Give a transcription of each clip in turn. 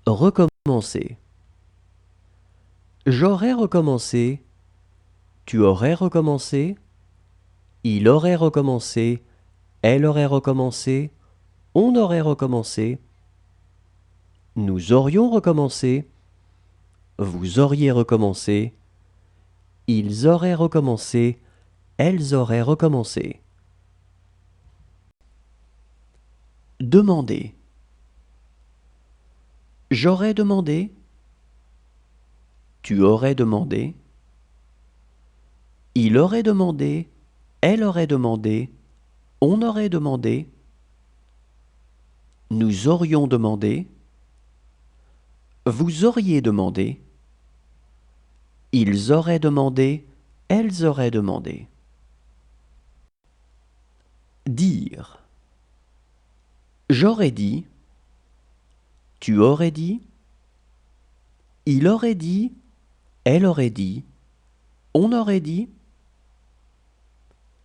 Recommencer. J'aurais recommencé. Tu aurais recommencé. Il aurait recommencé. Elle aurait recommencé. On aurait recommencé. Nous aurions recommencé. Vous auriez recommencé. Ils auraient recommencé. Elles auraient recommencé. Demander. J'aurais demandé. Tu aurais demandé. Il aurait demandé. Elle aurait demandé. On aurait demandé. Nous aurions demandé. Vous auriez demandé. Ils auraient demandé. Elles auraient demandé. Dire. J'aurais dit. Tu aurais dit. Il aurait dit. Elle aurait dit. On aurait dit.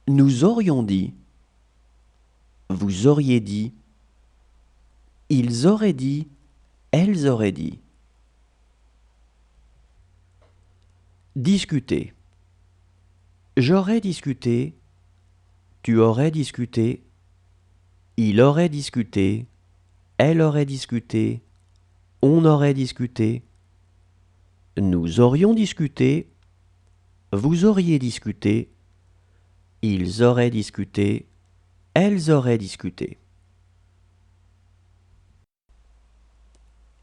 Nous aurions dit. Vous auriez dit. Ils auraient dit. Elles auraient dit. Discuter. J'aurais discuté. Tu aurais discuté. Il aurait discuté. Elle aurait discuté. On aurait discuté. Nous aurions discuté. Vous auriez discuté. Ils auraient discuté. Elles auraient discuté.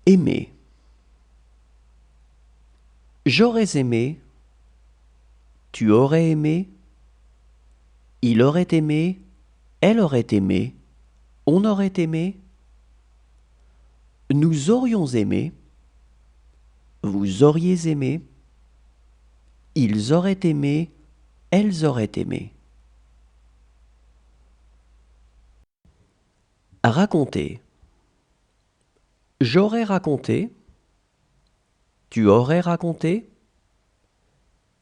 Aimer. J'aurais aimé. Tu aurais aimé. Il aurait aimé. Elle aurait aimé. On aurait aimé. Nous aurions aimé. Vous auriez aimé. Ils auraient aimé. Elles auraient aimé. Raconter. J'aurais raconté. Tu aurais raconté.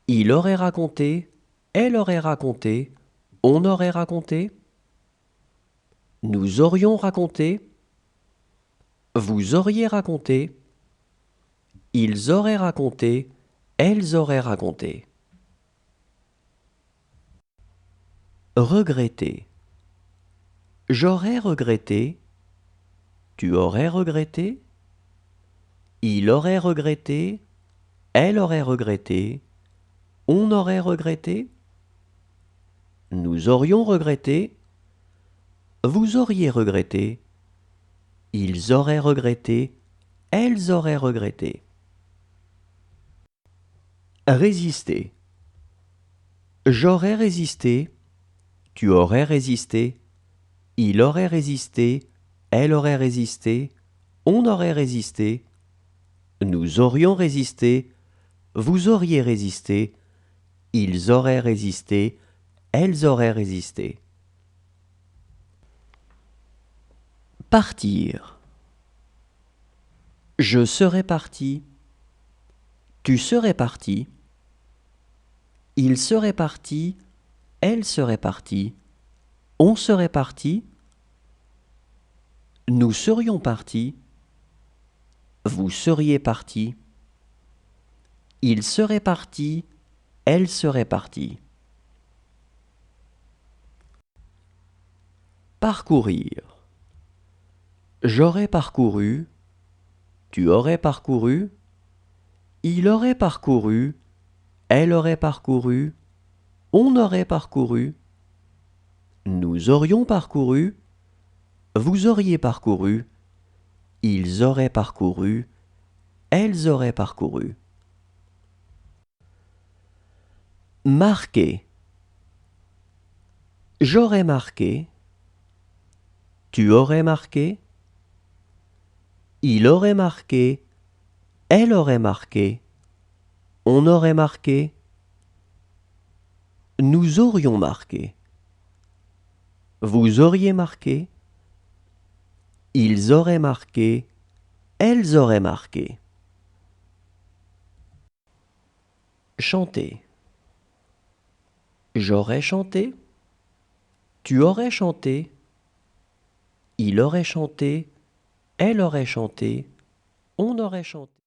Il aurait raconté. Elle aurait raconté. On aurait raconté. Nous aurions raconté. Vous auriez raconté. Ils auraient raconté. Elles auraient raconté. Regretter. J'aurais regretté. Tu aurais regretté. Il aurait regretté. Elle aurait regretté. On aurait regretté. Nous aurions regretté. Vous auriez regretté. Ils auraient regretté. Elles auraient regretté. Résister. J'aurais résisté. Tu aurais résisté. Il aurait résisté. Elle aurait résisté. On aurait résisté. Nous aurions résisté. Vous auriez résisté. Ils auraient résisté. Elles auraient résisté. Partir. Je serais parti. Tu serais parti. Il serait parti. Elle serait partie. On serait parti. Nous serions partis. Vous seriez parti. Il serait parti. Elle serait partie. Parcourir. J'aurais parcouru. Tu aurais parcouru. Il aurait parcouru. Elle aurait parcouru. On aurait parcouru. Nous aurions parcouru. Vous auriez parcouru. Ils auraient parcouru. Elles auraient parcouru. Marquer. J'aurais marqué. Tu aurais marqué. Il aurait marqué. Elle aurait marqué. On aurait marqué. Nous aurions marqué. Vous auriez marqué. Ils auraient marqué. Elles auraient marqué. Chanter. J'aurais chanté. Tu aurais chanté. Il aurait chanté. Elle aurait chanté. On aurait chanté.